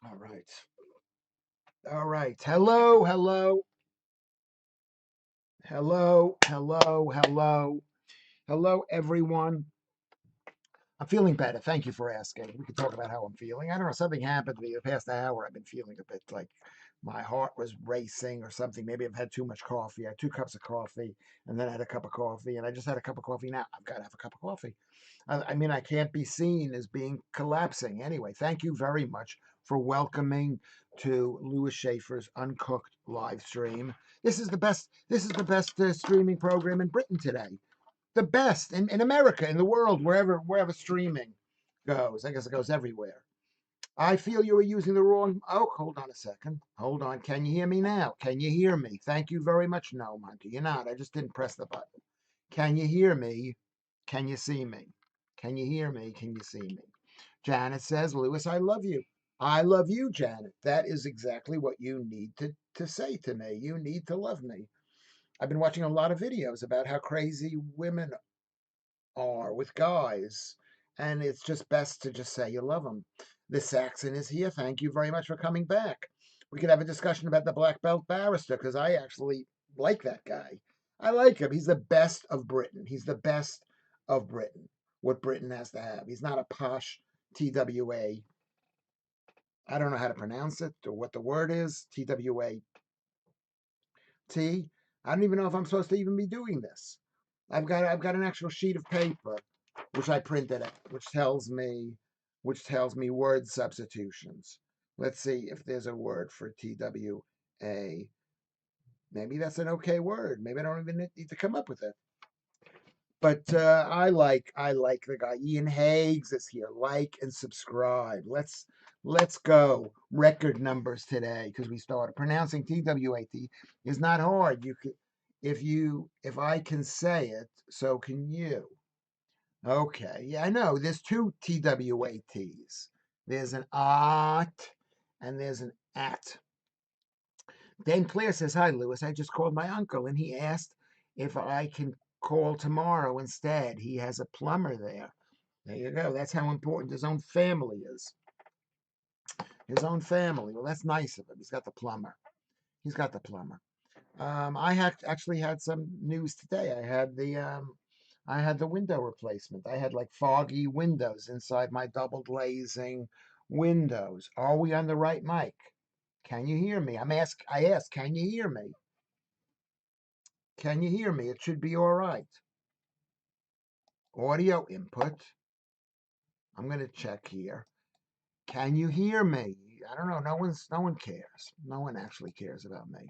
All right. All right. Hello, hello, hello, hello, hello, hello, everyone. I'm feeling better. Thank you for asking. We could talk about how I'm feeling. I don't know. Something happened to me the past hour. I've been feeling a bit like my heart was racing or something. Maybe I've had too much coffee. I had 2 cups of coffee and then I had a cup of coffee and I just had a cup of coffee now. I've got to have a cup of coffee. I mean, I can't be seen as being collapsing. Anyway, thank you very much for welcoming to Lewis Schaffer's Uncooked live stream. This is the best. This is the best streaming program in Britain today. The best in America, in the world, wherever streaming goes. I guess it goes everywhere. I feel you were using the wrong. Oh, hold on a second. Hold on. Can you hear me now? Can you hear me? Thank you very much. No, Monty, you're not. I just didn't press the button. Can you hear me? Can you see me? Can you hear me? Can you see me? Janet says, Lewis, I love you. I love you, Janet. That is exactly what you need to say to me. You need to love me. I've been watching a lot of videos about how crazy women are with guys, and it's just best to just say you love them. The Saxon is here. Thank you very much for coming back. We could have a discussion about the black belt barrister because I actually like that guy. I like him. He's the best of Britain. He's the best of Britain. What Britain has to have. He's not a posh TWA. I don't know how to pronounce it or what the word is. TWA T. I don't even know if I'm supposed to even be doing this. I've got an actual sheet of paper which I printed out, which tells me word substitutions. Let's see if there's a word for TWA. Maybe that's an okay word. Maybe I don't even need to come up with it. But I like the guy. Ian Hagues is here. Like and subscribe. Let's go. Record numbers today because we started pronouncing TWAT is not hard. If I can say it, so can you. Okay, yeah, I know. There's 2 TWATs. There's an art and there's an at. Dame Claire says, Hi, Lewis. I just called my uncle and he asked if I can call tomorrow instead. He has a plumber there. There you go. That's how important his own family is. His own family. Well, that's nice of him. He's got the plumber. He's got the plumber. Actually had some news today. I had the window replacement. I had like foggy windows inside my double glazing windows. Are we on the right mic? Can you hear me? I ask, can you hear me? Can you hear me? It should be all right. Audio input. I'm gonna check here. Can you hear me? I don't know. No one cares. No one actually cares about me.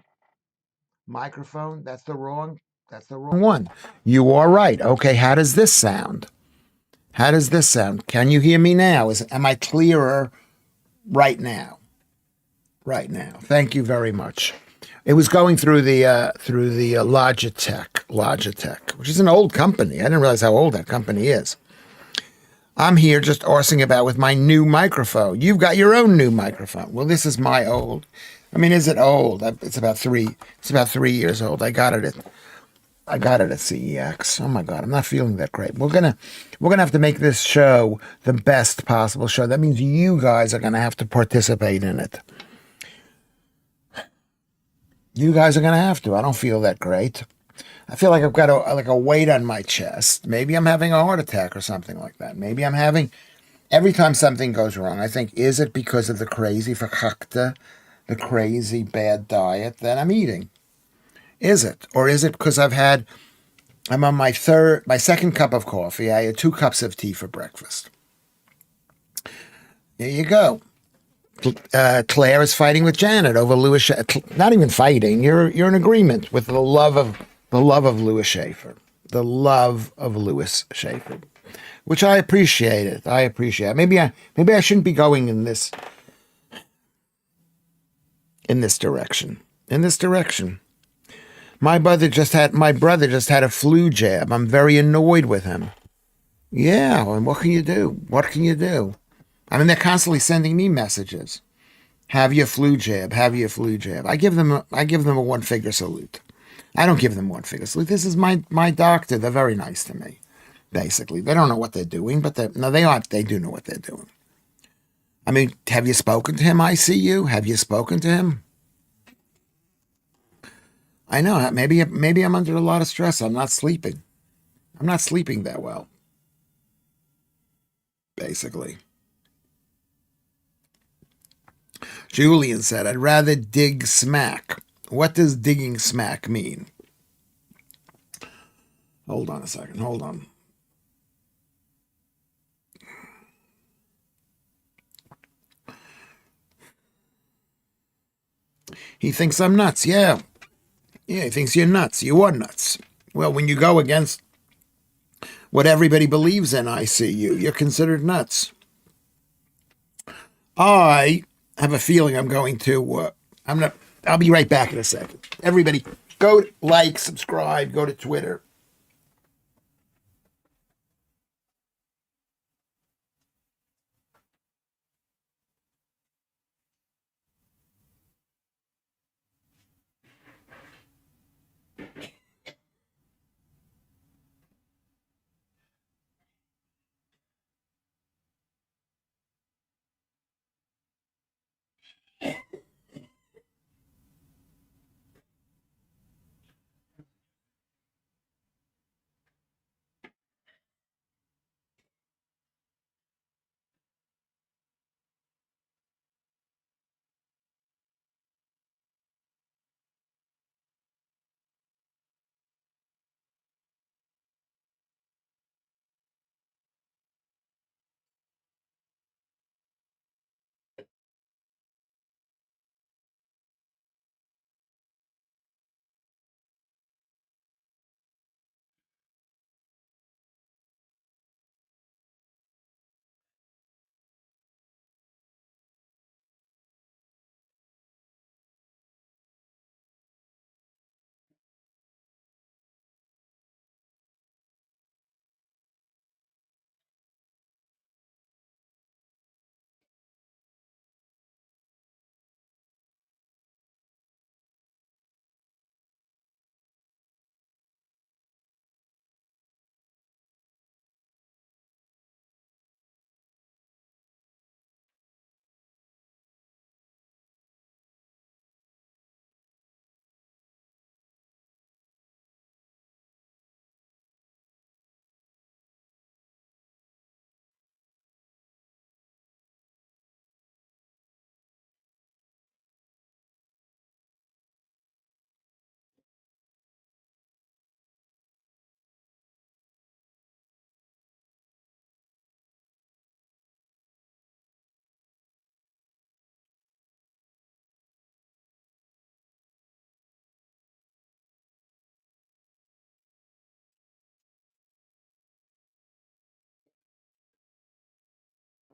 Microphone, that's the wrong one. You are right. Okay, how does this sound? How does this sound? Can you hear me now? Am I clearer right now? Right now. Thank you very much. It was going through the Logitech, which is an old company. I didn't realize how old that company is. I'm here just arsing about with my new microphone. You've got your own new microphone. Well, this is my old. I mean, is it old? It's about three. It's about 3 years old. I got it at CEX. Oh my God, I'm not feeling that great. We're gonna have to make this show the best possible show. That means you guys are gonna have to participate in it. You guys are gonna have to. I don't feel that great. I feel like I've got like a weight on my chest. Maybe I'm having a heart attack or something like that. Maybe I'm having every time something goes wrong. I think, is it because of the crazy verkakte, the crazy bad diet that I'm eating? Is it, or is it because I'm on my second cup of coffee. I had 2 cups of tea for breakfast. There you go. Claire is fighting with Janet over Lewis. Not even fighting. You're in agreement with the love of Lewis Schaffer, the love of Lewis Schaffer, which I appreciate it. I appreciate it. Maybe I shouldn't be going in this direction. In this direction. My brother just had a flu jab. I'm very annoyed with him. Yeah, and what can you do? What can you do? I mean, they're constantly sending me messages. Have your flu jab. Have your flu jab. I give them a one finger salute. I don't give them one finger salute. This is my doctor. They're very nice to me. Basically, they don't know what they're doing, but no, they aren't. They do know what they're doing. I mean, have you spoken to him? ICU? Have you spoken to him? I know. Maybe I'm under a lot of stress. I'm not sleeping. I'm not sleeping that well, basically. Julian said, I'd rather dig smack. What does digging smack mean? Hold on a second. Hold on. He thinks I'm nuts. Yeah. Yeah, he thinks you're nuts. You are nuts. Well, when you go against what everybody believes in, ICU, you're considered nuts. I have a feeling I'm going to. I'll be right back in a second. Everybody, go like, subscribe, go to Twitter.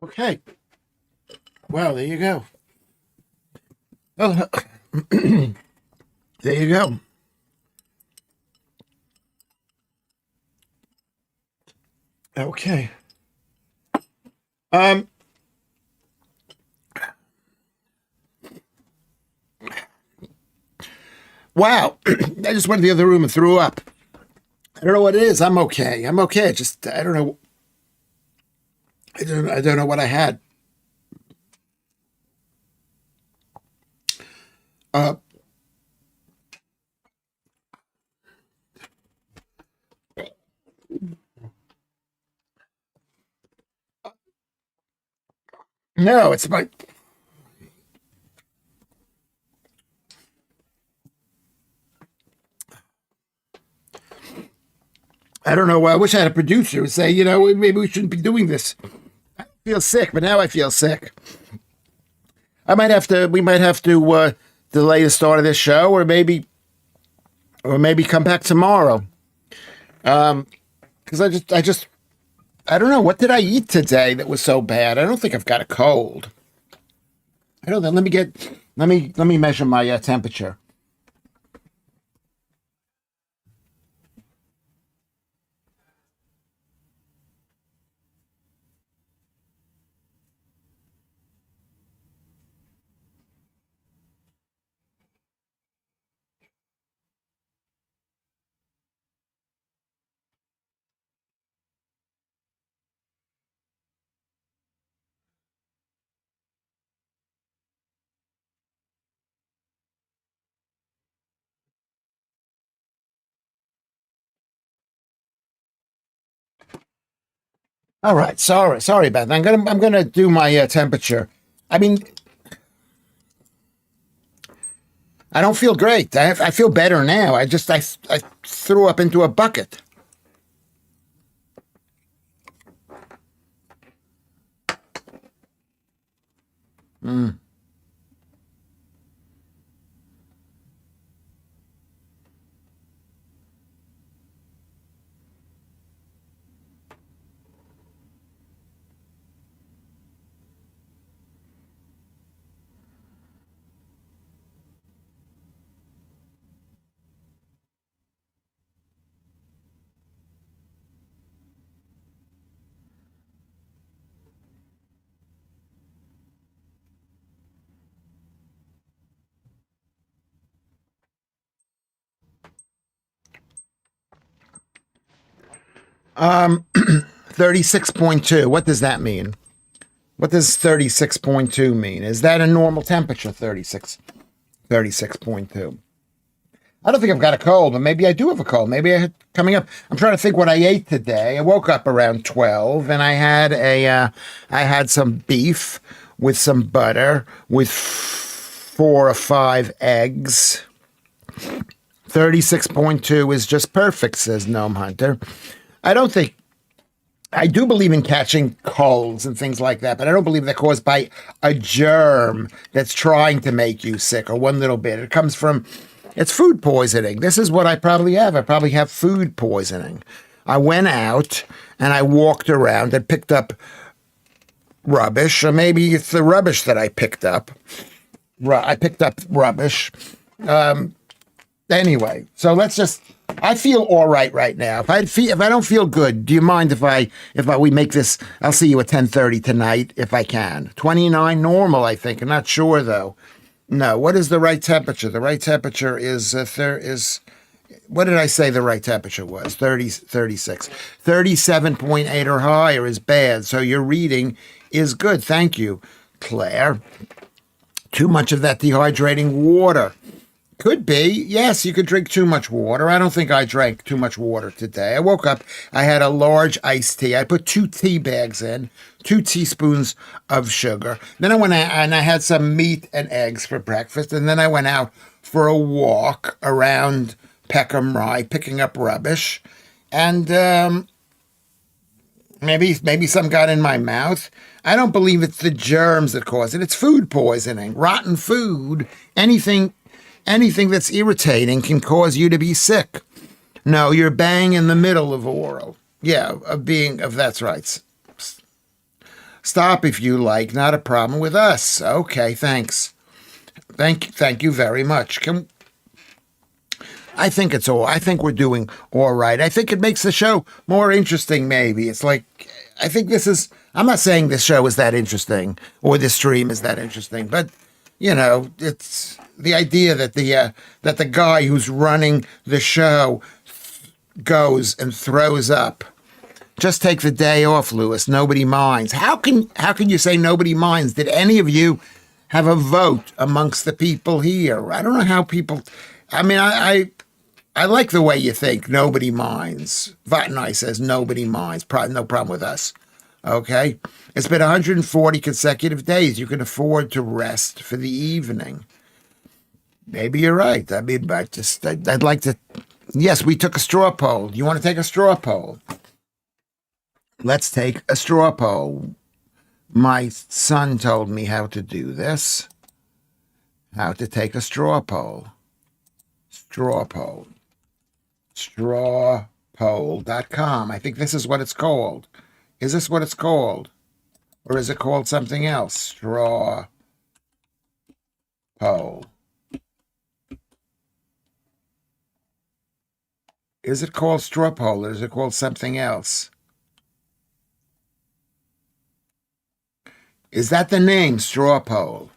Okay. Well, there you go. Oh, there you go. Okay. Um. Wow. I just went to the other room and threw up. I don't know what it is. I'm okay. I'm okay. Just I don't know. I don't know what I had. Uh. No, it's my. I don't know. I wish I had a producer who would say, maybe we shouldn't be doing this. I feel sick, but now I feel sick. I might have to. We might have to delay the start of this show, or maybe come back tomorrow. Because I don't know. What did I eat today that was so bad? I don't think I've got a cold. I don't know. Let me measure my temperature. All right, sorry about that. I'm gonna do my temperature. I mean, I don't feel great. I feel better now. I threw up into a bucket. 36.2. What does that mean? What does 36.2 mean? Is that a normal temperature? 36.2. I don't think I've got a cold, but maybe I do have a cold. Maybe I had coming up. I'm trying to think what I ate today. I woke up around 12 and I had some beef with some butter with 4 or 5 eggs. 36.2 is just perfect, says Gnome Hunter. I don't think I do believe in catching colds and things like that, but I don't believe they're caused by a germ that's trying to make you sick or one little bit. It comes from, it's food poisoning. This is what I probably have. I probably have food poisoning. I went out and I walked around and picked up rubbish, or maybe it's the rubbish that I picked up. I picked up rubbish. Anyway, so let's just. I feel all right now. If I don't feel good, do you mind if we make this? I'll see you at 10:30 tonight if I can. 29 normal, I think. I'm not sure though. No, what is the right temperature? The right temperature is what did I say the right temperature was? 36. 37.8 or higher is bad. So your reading is good. Thank you, Claire. Too much of that dehydrating water. Could be. Yes, you could drink too much water. I don't think I drank too much water today. I woke up, I had a large iced tea. I put 2 tea bags in, 2 teaspoons of sugar. Then I went out and I had some meat and eggs for breakfast. And then I went out for a walk around Peckham Rye, picking up rubbish. And maybe some got in my mouth. I don't believe it's the germs that cause it. It's food poisoning, rotten food, anything that's irritating can cause you to be sick. No, you're bang in the middle of oral. Yeah, that's right. Stop if you like, not a problem with us. Okay, thanks. Thank you very much. I think we're doing all right. I think it makes the show more interesting, maybe. It's like, I'm not saying this show is that interesting or this stream is that interesting, but, it's the idea that the guy who's running the show goes and throws up. Just take the day off, Lewis. Nobody minds. How can you say nobody minds? Did any of you have a vote amongst the people here? I don't know how people. I mean, I like the way you think. Nobody minds. Vatnai says nobody minds. No problem with us. Okay, it's been 140 consecutive days. You can afford to rest for the evening. Maybe you're right. I mean, I'd like to. Yes, we took a straw poll. You want to take a straw poll? Let's take a straw poll. My son told me how to do this. How to take a straw poll. Straw poll. Strawpoll.com. I think this is what it's called. Is this what it's called? Or is it called something else? Straw poll. Is it called straw poll or is it called something else? Is that the name, straw poll?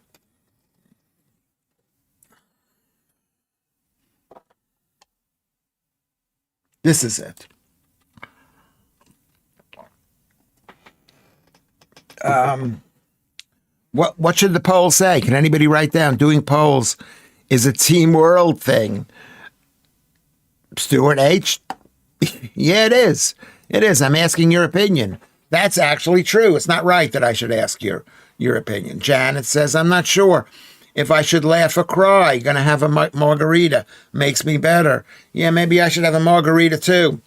This is it. What should the poll say? Can anybody write down? Doing polls is a team world thing. Stuart H. Yeah, it is. It is. I'm asking your opinion. That's actually true. It's not right that I should ask your opinion. Janet says, I'm not sure if I should laugh or cry. Gonna have a margarita. Makes me better. Yeah, maybe I should have a margarita too.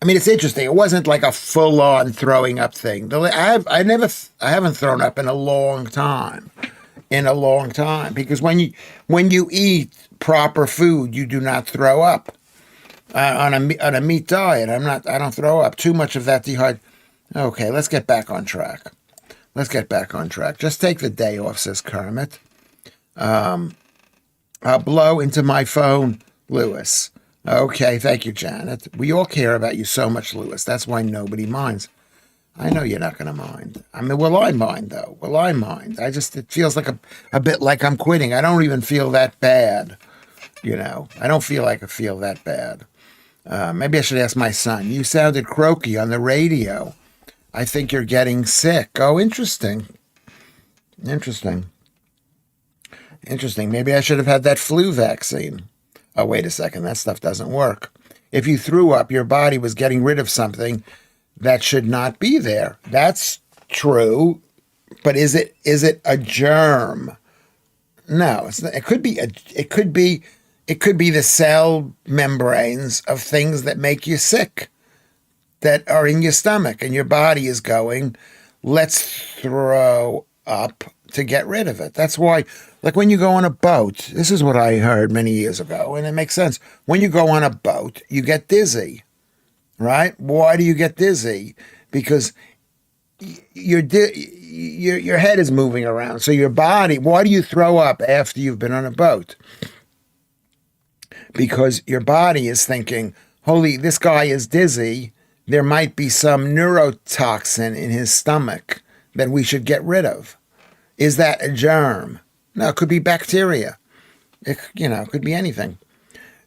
I mean, it's interesting. It wasn't like a full-on throwing up thing. I haven't thrown up in a long time. In a long time, because when you eat proper food, you do not throw up. On a meat diet, I don't throw up. Too much of that dehydrated. Okay, let's get back on track. Let's get back on track. Just take the day off, says Kermit. I'll blow into my phone, Lewis. Okay, thank you, Janet. We all care about you so much, Lewis. That's why nobody minds. I know you're not going to mind. I mean, will I mind, though? Will I mind? It feels like a bit like I'm quitting. I don't even feel that bad, you know. I don't feel like I feel that bad. Maybe I should ask my son. You sounded croaky on the radio. I think you're getting sick. Oh, interesting. Interesting. Interesting. Maybe I should have had that flu vaccine. Oh, wait a second. That stuff doesn't work. If you threw up, your body was getting rid of something that should not be there. That's true. But is it a germ? No, it's not. It could be the cell membranes of things that make you sick that are in your stomach, and your body is going, let's throw up to get rid of it. That's why, like when you go on a boat, this is what I heard many years ago, and it makes sense. When you go on a boat, you get dizzy, right? Why do you get dizzy? Because your head is moving around. So your body, why do you throw up after you've been on a boat? Because your body is thinking, holy, this guy is dizzy. There might be some neurotoxin in his stomach that we should get rid of. Is that a germ? No, it could be bacteria. It could be anything.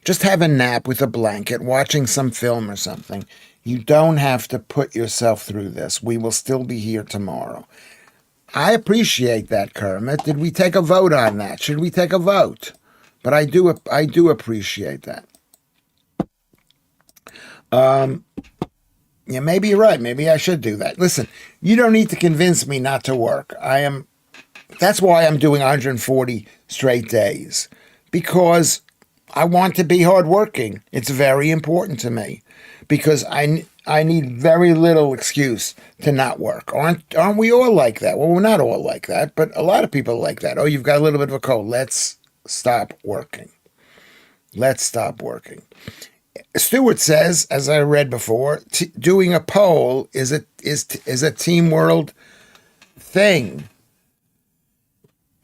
Just have a nap with a blanket, watching some film or something. You don't have to put yourself through this. We will still be here tomorrow. I appreciate that, Kermit. Did we take a vote on that? Should we take a vote? But I do appreciate that. Yeah, maybe you're right. Maybe I should do that. Listen, you don't need to convince me not to work. That's why I'm doing 140 straight days, because I want to be hardworking. It's very important to me, because I need very little excuse to not work. Aren't we all like that? Well, we're not all like that, but a lot of people are like that. Oh, you've got a little bit of a cold. Let's stop working. Let's stop working. Stewart says, as I read before, doing a poll is a team world thing.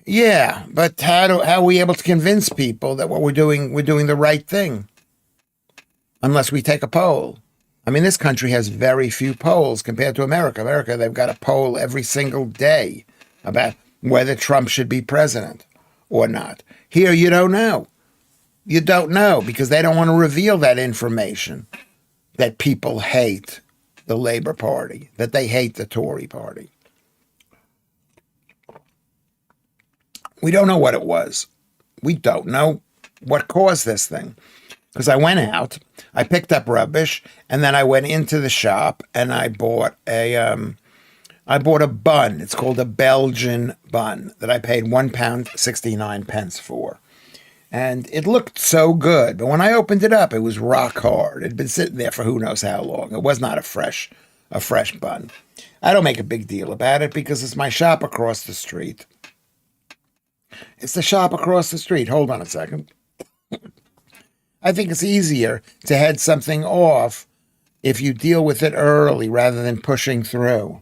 Yeah, but how are we able to convince people that what we're doing the right thing? Unless we take a poll. I mean, this country has very few polls compared to America. America, they've got a poll every single day about whether Trump should be president or not. Here, you don't know. You don't know, because they don't want to reveal that information, that people hate the Labor Party, that they hate the Tory Party. We don't know what it was. We don't know what caused this thing. Because I went out, I picked up rubbish, and then I went into the shop and I bought a bun. It's called a Belgian bun that I paid £1.69 for. And it looked so good. But when I opened it up, it was rock hard. It had been sitting there for who knows how long. It was not a fresh bun. I don't make a big deal about it because it's my shop across the street. It's the shop across the street. Hold on a second. I think it's easier to head something off if you deal with it early rather than pushing through.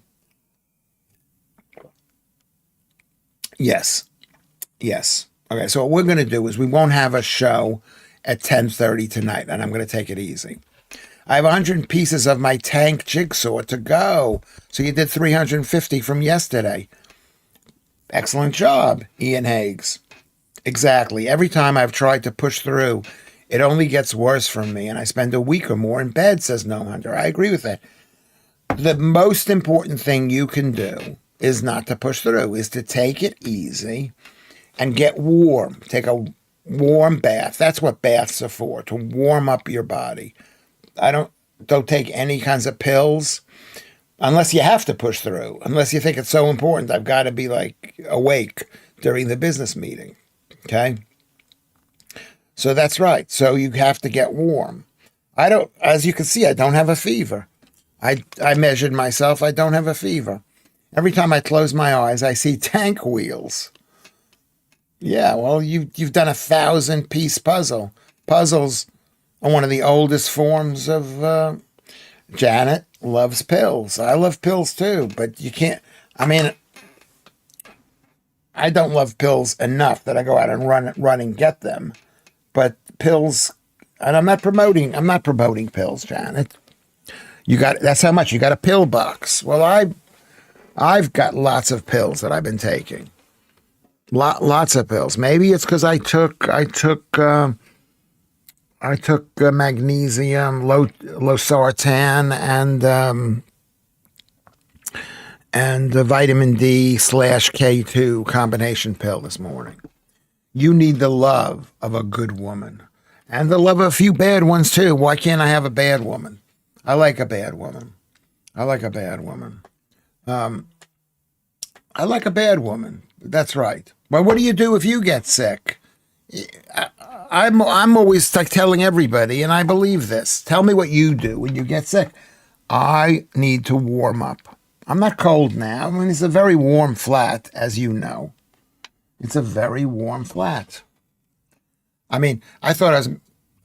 Yes. Okay, so what we're going to do is we won't have a show at 10:30 tonight, and I'm going to take it easy. I have 100 pieces of my tank jigsaw to go. So you did 350 from yesterday. Excellent job, Ian Higgs. Exactly. Every time I've tried to push through, it only gets worse for me, and I spend a week or more in bed, says No Hunter. I agree with that. The most important thing you can do is not to push through, is to take it easy and get warm. Take a warm bath. That's what baths are for, to warm up your body. don't take any kinds of pills unless you have to push through, unless you think it's so important. I've got to be like awake during the business meeting. Okay. So that's right. So you have to get warm. I don't, as you can see, I don't have a fever. I measured myself. I don't have a fever. Every time I close my eyes, I see tank wheels. Yeah, well, you've done a 1,000-piece puzzle. Puzzles are one of the oldest forms of. Janet loves pills. I love pills too, but you can't. I mean, I don't love pills enough that I go out and run and get them. But pills, and I'm not promoting pills, Janet. That's how much you got a pill box. Well, I've got lots of pills that I've been taking. Lots of pills. Maybe it's because I took magnesium, losartan, and the vitamin D/K2 combination pill this morning. You need the love of a good woman, and the love of a few bad ones too. Why can't I have a bad woman? I like a bad woman. I like a bad woman. I like a bad woman. That's right. Well, what do you do if you get sick? I'm always like telling everybody, and I believe this. Tell me what you do when you get sick. I need to warm up. I'm not cold now. I mean, it's a very warm flat, as you know. It's a very warm flat. I mean, I thought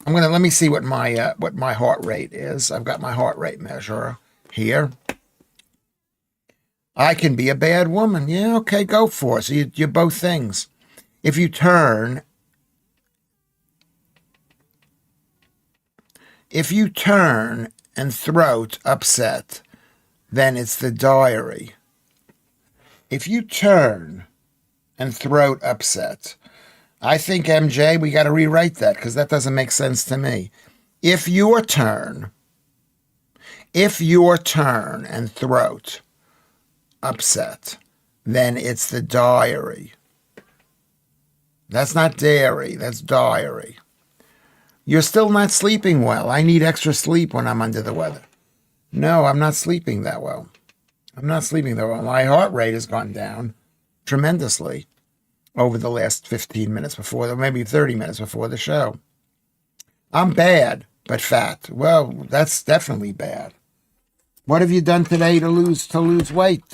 let me see what my heart rate is. I've got my heart rate measurer here. I can be a bad woman. Yeah, okay, go for it. So you're both things. If you turn and throat upset, then it's the diary. If you turn and throat upset, I think, MJ, we got to rewrite that because that doesn't make sense to me. If your turn and throat upset, then it's the diary. That's not dairy, that's diary. You're still not sleeping well. I need extra sleep when I'm under the weather. No, I'm not sleeping that well. My heart rate has gone down tremendously over the last 15 minutes before, maybe 30 minutes before the show. I'm bad, but fat. Well, that's definitely bad. What have you done today to lose weight,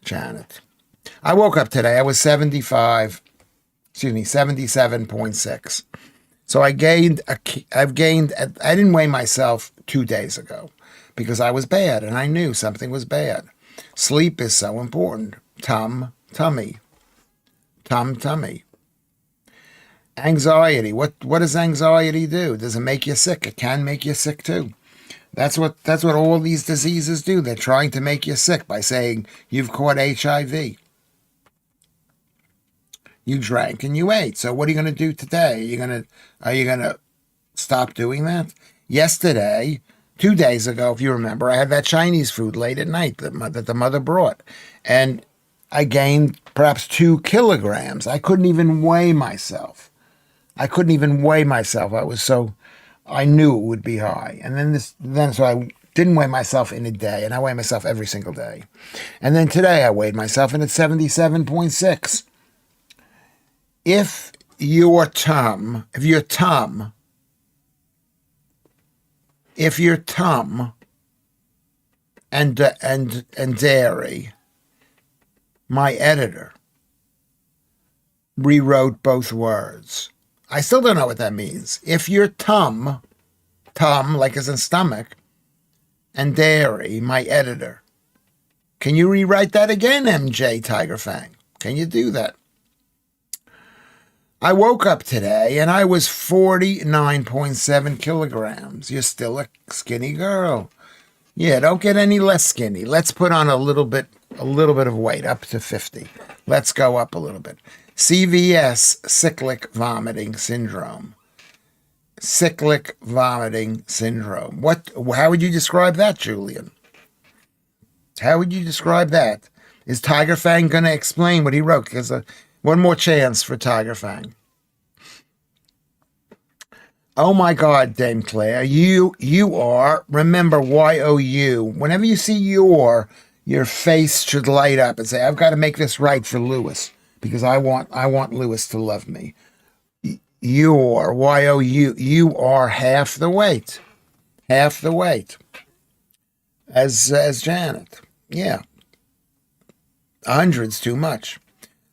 Janet? I woke up today. I was 77.6. So I didn't weigh myself 2 days ago because I was bad and I knew something was bad. Sleep is so important. Tummy. Anxiety. What does anxiety do? Does it make you sick? It can make you sick too. That's what all these diseases do. They're trying to make you sick by saying you've caught HIV. You drank and you ate. So what are you going to do today? Are you gonna stop doing that? Yesterday, 2 days ago, if you remember, I had that Chinese food late at night that the mother brought, and I gained perhaps 2 kilograms. I couldn't even weigh myself. I knew it would be high. And so I didn't weigh myself in a day, and I weigh myself every single day. And then today I weighed myself, and it's 77.6. If your tum and dairy, my editor rewrote both words. I still don't know what that means. If your tum, like as in stomach, and dairy, my editor. Can you rewrite that again, MJ Tiger Fang? Can you do that? I woke up today and I was 49.7 kilograms. You're still a skinny girl. Yeah, don't get any less skinny. Let's put on a little bit of weight, up to 50. Let's go up a little bit. CVS, cyclic vomiting syndrome. Cyclic vomiting syndrome. How would you describe that, Julian? How would you describe that? Is Tiger Fang going to explain what he wrote? Because one more chance for Tiger Fang. Oh my God, Dame Claire, you are. Remember YOU. Whenever you see your face should light up and say, "I've got to make this right for Lewis because I want Lewis to love me." You're YOU. You are half the weight, half the weight as Janet. Yeah, 100's too much.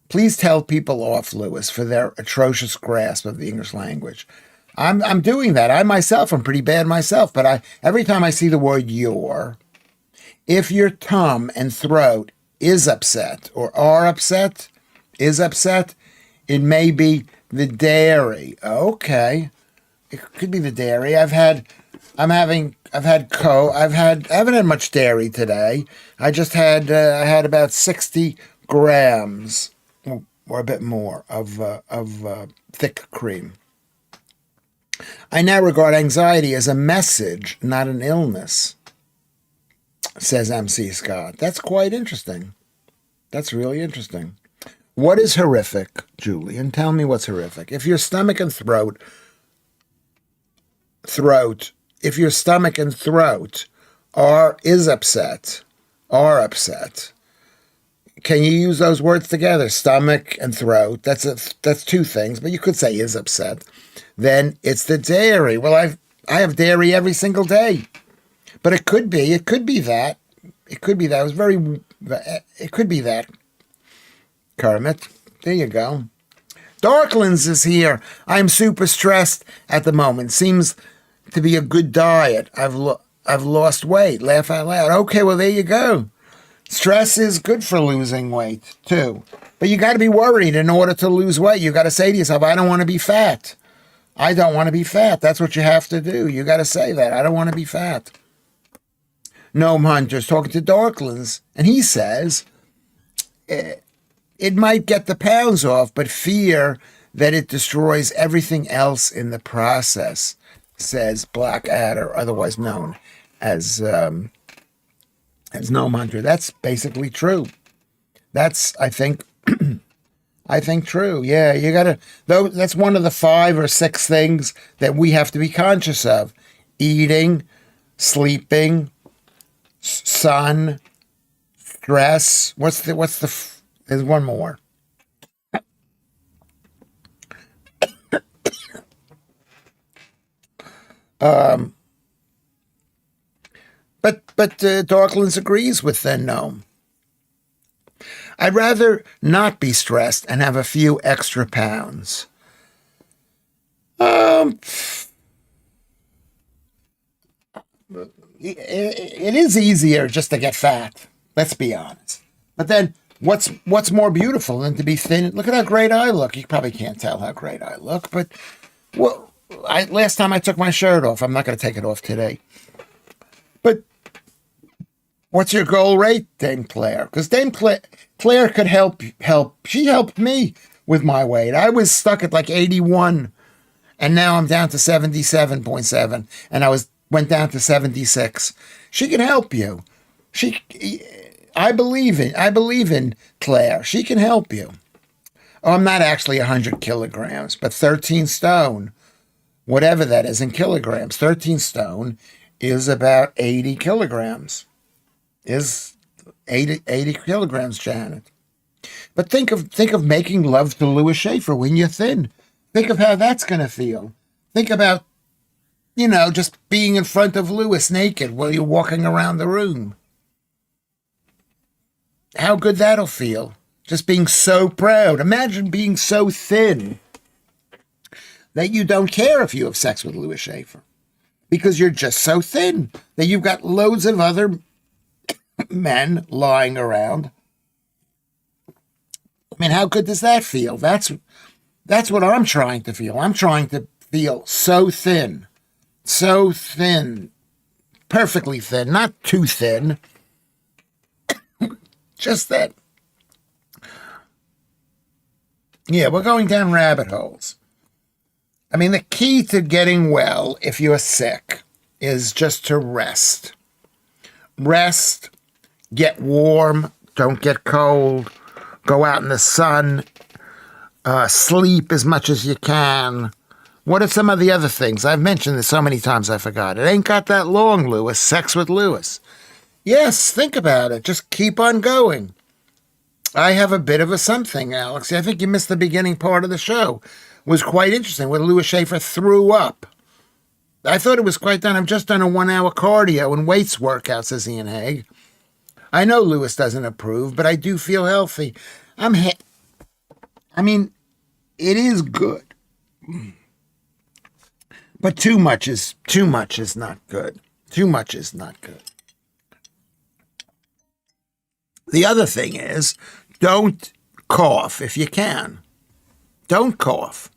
Please tell people off, Lewis, for their atrocious grasp of the English language. I'm doing that. I myself am pretty bad myself, but every time I see the word "your," if your tongue and throat is upset or are upset, is upset, it may be the dairy. Okay, it could be the dairy. I haven't had much dairy today. I had about 60 grams or a bit more of thick cream. I now regard anxiety as a message, not an illness, says MC Scott. That's quite interesting. That's really interesting. What is horrific, Julian? Tell me what's horrific. If your stomach and throat, if your stomach and throat are upset, can you use those words together? Stomach and throat. That's two things, but you could say is upset. Then it's the dairy. Well, I have dairy every single day, but it could be that. It could be that. Kermit, there you go. Darklands is here. I'm super stressed at the moment. Seems to be a good diet. I've lost weight. Laugh out loud. Okay, well there you go. Stress is good for losing weight too, but you got to be worried in order to lose weight. You got to say to yourself, "I don't want to be fat. I don't want to be fat." That's what you have to do. You got to say that. I don't want to be fat. Gnome Hunter's talking to Darklands, and he says it might get the pounds off, but fear that it destroys everything else in the process, says Blackadder, otherwise known as Gnome Hunter. That's basically true. That's, I think true. Yeah, you gotta, though, that's one of the 5 or 6 things that we have to be conscious of: eating, sleeping, sun, stress. There's one more. But Darklands agrees with the Gnome. I'd rather not be stressed and have a few extra pounds. It is easier just to get fat. Let's be honest. But then, what's more beautiful than to be thin? Look at how great I look. You probably can't tell how great I look, but last time I took my shirt off. I'm not going to take it off today. But what's your goal rate, Dame Claire? Because Dame Claire could help. She helped me with my weight. I was stuck at like 81, and now I'm down to 77.7, and went down to 76. She can help you. I believe in Claire. She can help you. Oh, I'm not actually 100 kilograms, but 13 stone, whatever that is in kilograms. 13 stone is about 80 kilograms. Is 80 kilograms, Janet. But think of making love to Lewis Schaffer when you're thin. Think of how that's going to feel. Think about, just being in front of Lewis naked while you're walking around the room. How good that'll feel. Just being so proud. Imagine being so thin that you don't care if you have sex with Lewis Schaffer, because you're just so thin that you've got loads of other men lying around. I mean, how good does that feel? That's what I'm trying to feel. I'm trying to feel so thin, perfectly thin, not too thin. Just that. Yeah, we're going down rabbit holes. I mean, the key to getting well if you're sick is just to rest. Rest, get warm, don't get cold, go out in the sun, sleep as much as you can, What are some of the other things? I've mentioned this so many times I forgot. It ain't got that long, Lewis. Sex with Lewis. Yes, think about it. Just keep on going. I have a bit of a something, Alex. I think you missed the beginning part of the show. It was quite interesting when Lewis Schaffer threw up. I thought it was quite done. I've just done a 1 hour cardio and weights workout, says Ian Haig. I know Lewis doesn't approve, but I do feel healthy. I mean, it is good. But too much is not good. Too much is not good. The other thing is, don't cough if you can. Don't cough.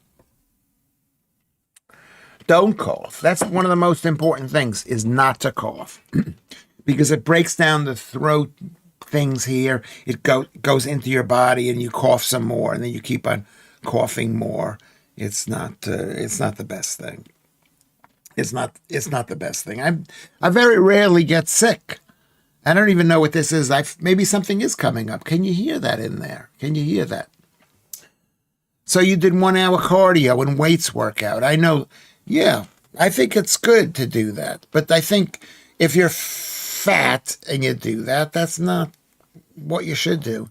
Don't cough. That's one of the most important things, is not to cough. Because it breaks down the throat things here. It goes into your body and you cough some more and then you keep on coughing more. It's not the best thing. It's not the best thing. I very rarely get sick. I don't even know what this is. Maybe something is coming up. Can you hear that in there? Can you hear that? So you did 1 hour cardio and weights workout. I know. Yeah, I think it's good to do that. But I think if you're fat and you do that, that's not what you should do.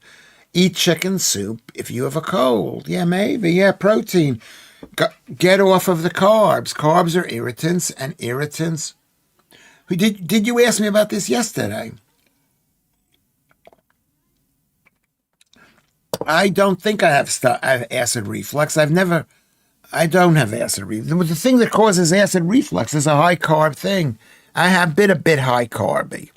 Eat chicken soup if you have a cold. Yeah, maybe. Yeah, protein. Get off of the carbs. Carbs are irritants, and irritants. Did you ask me about this yesterday? I don't think I have acid reflux. I don't have acid reflux. The thing that causes acid reflux is a high carb thing. I have been a bit high carby.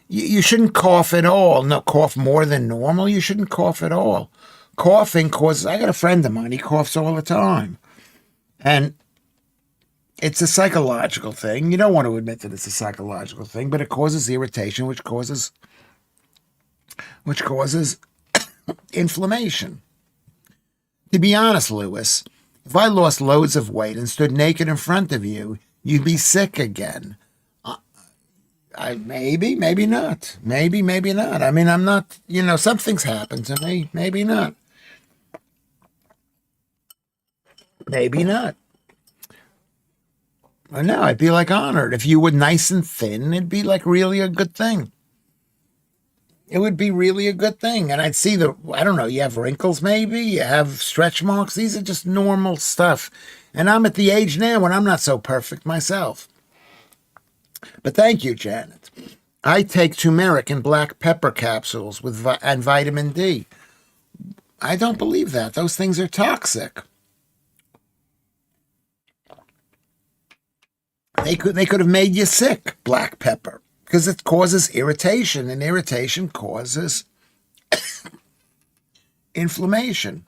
You shouldn't cough at all. No, cough more than normal. You shouldn't cough at all. Coughing causes, I got a friend of mine, he coughs all the time. And it's a psychological thing. You don't want to admit that it's a psychological thing, but it causes irritation, which causes inflammation. To be honest, Lewis, if I lost loads of weight and stood naked in front of you, you'd be sick again. Maybe not. Maybe not. I mean, I'm not, something's happened to me. Maybe not. Maybe not. Well, no, I'd be like honored. If you were nice and thin, it'd be like really a good thing. It would be really a good thing. And I'd see I don't know, you have wrinkles maybe, you have stretch marks. These are just normal stuff. And I'm at the age now when I'm not so perfect myself. But thank you, Janet. I take turmeric and black pepper capsules and vitamin D. I don't believe that. Those things are toxic. They could have made you sick, black pepper, because it causes irritation, and irritation causes inflammation.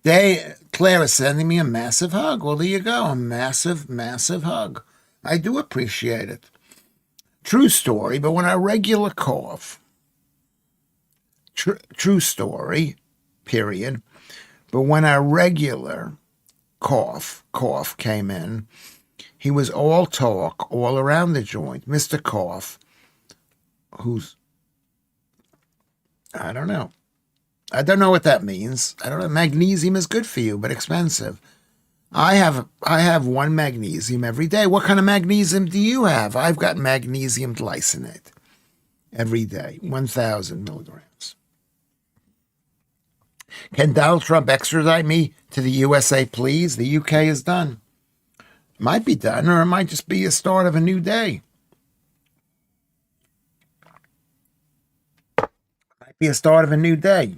Claire is sending me a massive hug. Well, there you go, a massive, massive hug. I do appreciate it. True story, but when I regular cough, true story, period, but when I regular cough came in, he was all talk all around the joint. Mr. Cough, I don't know. I don't know what that means. I don't know. Magnesium is good for you, but expensive. I have one magnesium every day. What kind of magnesium do you have? I've got magnesium glycinate every day, 1,000 milligrams. Can Donald Trump extradite me to the USA, please? The UK is done. Might be done, or it might just be a start of a new day. Might be a start of a new day.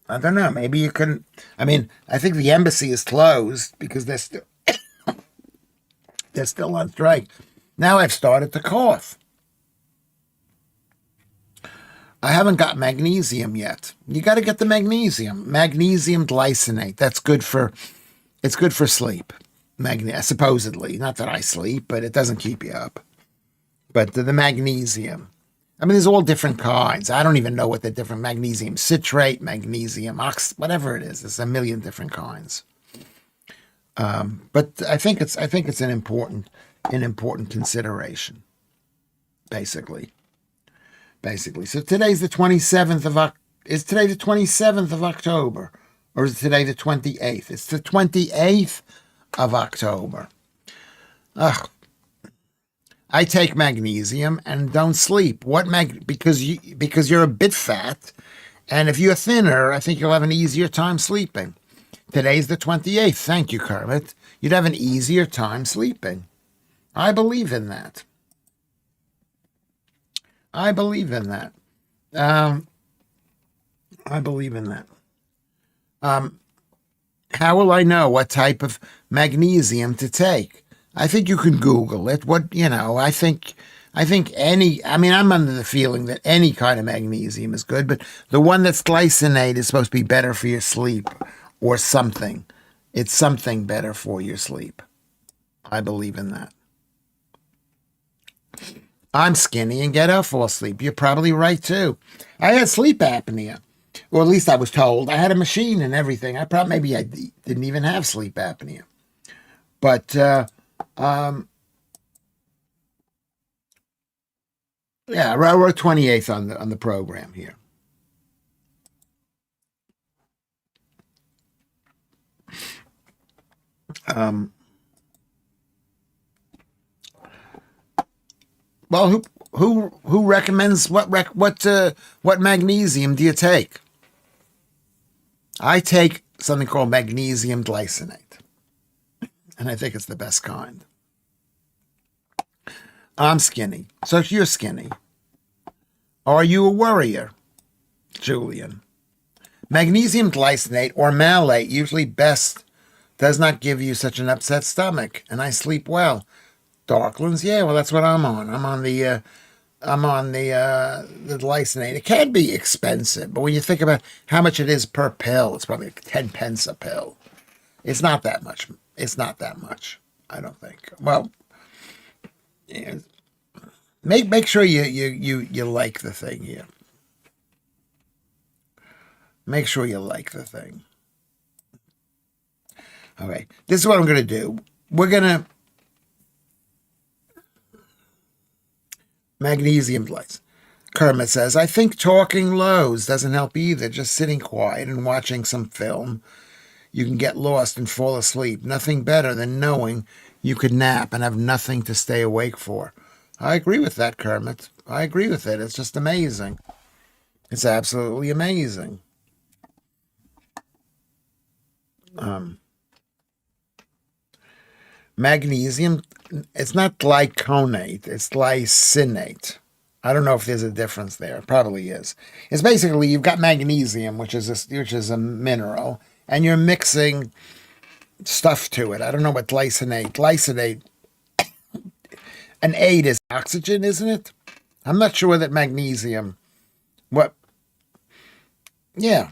I don't know. Maybe you can. I mean, I think the embassy is closed because they're still on strike. Now I've started to cough. I haven't got magnesium yet. You got to get the magnesium. Magnesium glycinate. It's good for sleep. Supposedly, not that I sleep, but it doesn't keep you up. But the magnesium. I mean, there's all different kinds. I don't even know what the different magnesium citrate, magnesium whatever it is. There's a million different kinds. But I think it's an important consideration. Basically. So today's the 27th of October. Or is it today the 28th? It's the 28th of October. Ugh. I take magnesium and don't sleep. Because you're a bit fat, and if you're thinner, I think you'll have an easier time sleeping. Today's the 28th. Thank you, Kermit. You'd have an easier time sleeping. I believe in that. I believe in that. Um, I believe in that. How will I know what type of magnesium to take? I think you can Google it. I'm under the feeling that any kind of magnesium is good, but the one that's glycinate is supposed to be better for your sleep or something. It's something better for your sleep. I believe in that. I'm skinny and get up, fall asleep. You're probably right too. I had sleep apnea, or at least I was told. I had a machine and everything. Maybe I didn't even have sleep apnea, but yeah, I wrote 28th on the program here. Um, well, who recommends what magnesium do you take? I take something called magnesium glycinate, and I think it's the best kind. I'm skinny, so you're skinny. Are you a worrier, Julian? Magnesium glycinate or malate usually best does not give you such an upset stomach, and I sleep well. Darklands, yeah, well that's what I'm on. I'm on the glycinate. It can be expensive, but when you think about how much it is per pill, it's probably like 10 pence a pill. It's not that much. It's not that much, I don't think. Well, yeah, make sure you like the thing here. Make sure you like the thing. Okay, this is what I'm going to do. We're going to magnesium lights. Kermit says, I think talking lows doesn't help either. Just sitting quiet and watching some film. You can get lost and fall asleep. Nothing better than knowing you could nap and have nothing to stay awake for. I agree with that, Kermit. I agree with it. It's just amazing. It's absolutely amazing. Magnesium, it's not glyconate, it's glycinate. I don't know if there's a difference there. It probably is. It's basically you've got magnesium, which is a mineral, and you're mixing stuff to it. I don't know what glycinate. Glycinate, an aid is oxygen, isn't it? I'm not sure that magnesium. What? Yeah.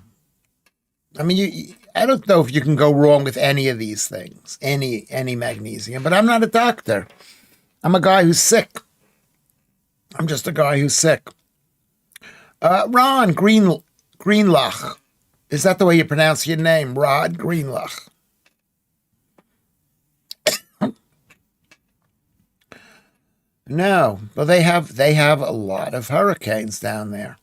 I mean, I don't know if you can go wrong with any of these things, any magnesium. But I'm not a doctor. I'm a guy who's sick. I'm just a guy who's sick. Ron Greenlach. Is that the way you pronounce your name? Rod Greenlach. No, but they have a lot of hurricanes down there.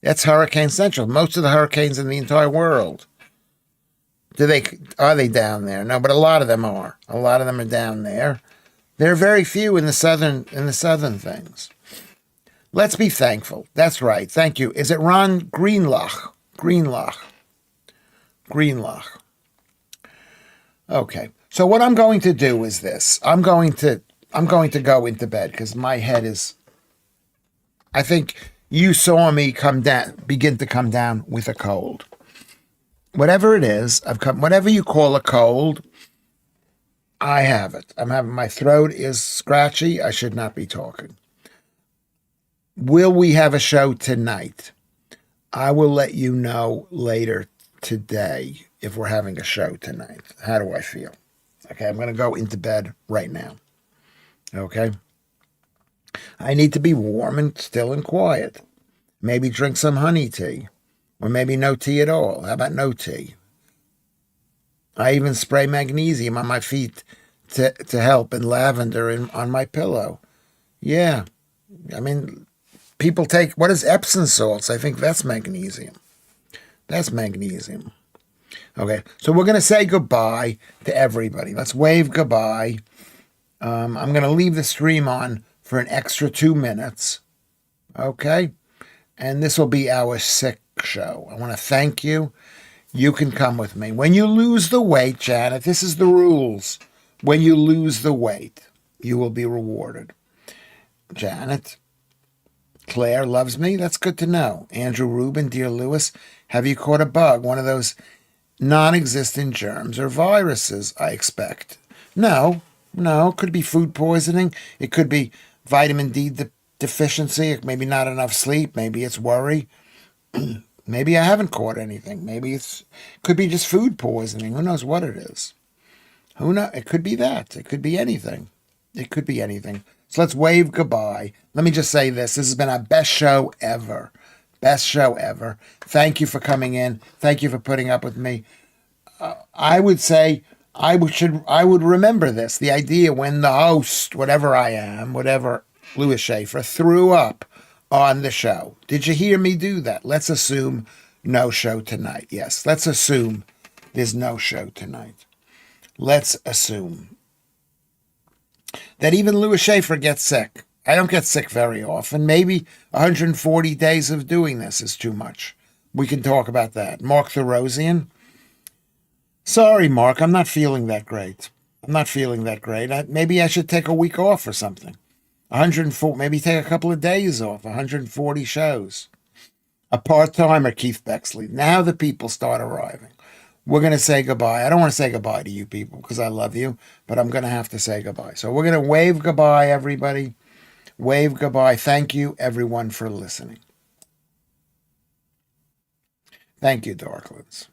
That's Hurricane Central. Most of the hurricanes in the entire world. Are they down there? No, but a lot of them are. A lot of them are down there. There are very few in the southern things. Let's be thankful. That's right. Thank you. Is it Ron Greenlach? Greenlach. Okay. So what I'm going to do is this. I'm going to go into bed because my head is. I think you saw me begin to come down with a cold. Whatever it is, whatever you call a cold, I have it. My throat is scratchy. I should not be talking. Will we have a show tonight? I will let you know later today if we're having a show tonight. How do I feel? Okay, I'm going to go into bed right now. Okay? I need to be warm and still and quiet. Maybe drink some honey tea. Or maybe no tea at all. How about no tea? I even spray magnesium on my feet to help and lavender on my pillow. Yeah. I mean, people take, what is Epsom salts? I think that's magnesium. That's magnesium. Okay, so we're going to say goodbye to everybody. Let's wave goodbye. I'm going to leave the stream on for an extra 2 minutes. Okay, and this will be our sick show. I want to thank you. You can come with me. When you lose the weight, Janet, this is the rules. When you lose the weight, you will be rewarded. Janet, Claire loves me. That's good to know. Andrew Rubin, dear Lewis, have you caught a bug? One of those non-existent germs or viruses, I expect. No, it could be food poisoning. It could be vitamin D deficiency. Maybe not enough sleep. Maybe it's worry. Maybe I haven't caught anything. Maybe could be just food poisoning. Who knows what it is? Who knows? It could be that. It could be anything. It could be anything. So let's wave goodbye. Let me just say this. This has been our best show ever. Best show ever. Thank you for coming in. Thank you for putting up with me. I would say I would remember this. The idea when the host, whatever I am, whatever Lewis Schaffer, threw up on the show. Did you hear me do that? Let's assume no show tonight. Yes, let's assume there's no show tonight. Let's assume that even Lewis Schaffer gets sick. I don't get sick very often. Maybe 140 days of doing this is too much. We can talk about that. Mark Therosian. Sorry, Mark, I'm not feeling that great. Maybe I should take a week off or something. 104, maybe take a couple of days off. 140 shows. A part-timer, Keith Bexley. Now the people start arriving. We're going to say goodbye. I don't want to say goodbye to you people because I love you, but I'm going to have to say goodbye. So we're going to wave goodbye, everybody. Wave goodbye. Thank you, everyone, for listening. Thank you, Darklets.